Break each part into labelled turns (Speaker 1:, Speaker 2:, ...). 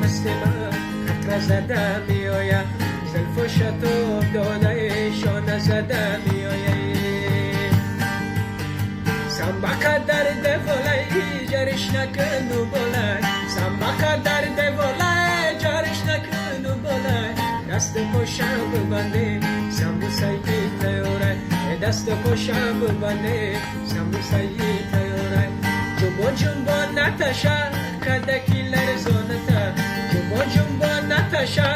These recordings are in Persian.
Speaker 1: مست من خطر زده می آید زلف و شتاب داده شانه زده می آید سنباکا در دولای جرش نکنو بولای سنباکا در دولای جرش نکنو بولای دست پشم ببنده سمبوسایی تیورای دست پشم ببنده سمبوسایی تیورای جنبو نتاشا کدکیلر زونتا جنبو نتاشا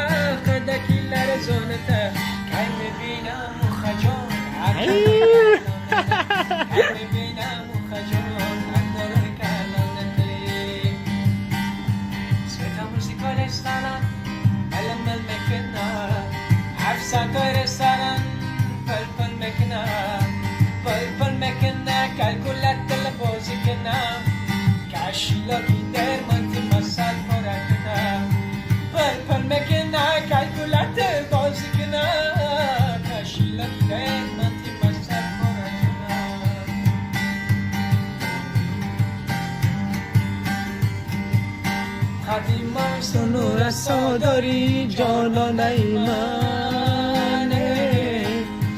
Speaker 1: کدکیلر زونتا که میبینم خجان که میبینم خجان اندر کلانتی سویتا موسیقا رستوران المل مکنا افسانتا رستوران پل مکنا پل مکنا کلکولت لبوزی کنم کاشیلا کی در منتی مسال پرکنا پل مکنا کلکولت بازی کنم کاشیلا کی در منتی مسال پرکنا خدیما سنو رسا داری جانان ایمانه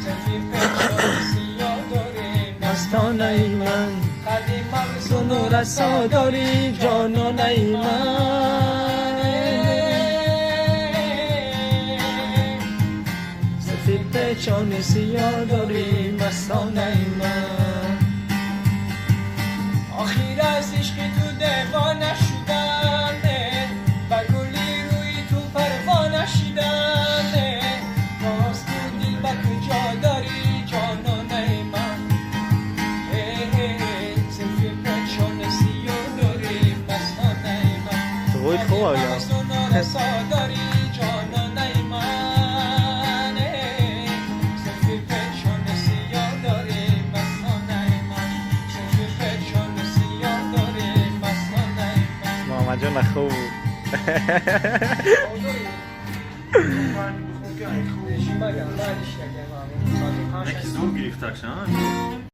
Speaker 1: سفی پچو سیا داری مستان ایمان خدیما سنو رسا داری جانان ایمانه سفی پچو سیا داری مستان ایمان آخیر از عشق تو دیوانه شدم بگولی روی تو پروانه شدم راست تو دل با کجا داری جانانه من زلفی پچان سیاه داری مستانه من
Speaker 2: تو باید خوب آیا
Speaker 1: رسا داری جانانه من زلفی پچان سیاه داری مستانه من زلفی پچان سیاه داری مستانه من
Speaker 2: محمد جان خوب
Speaker 3: یکی زور گرفت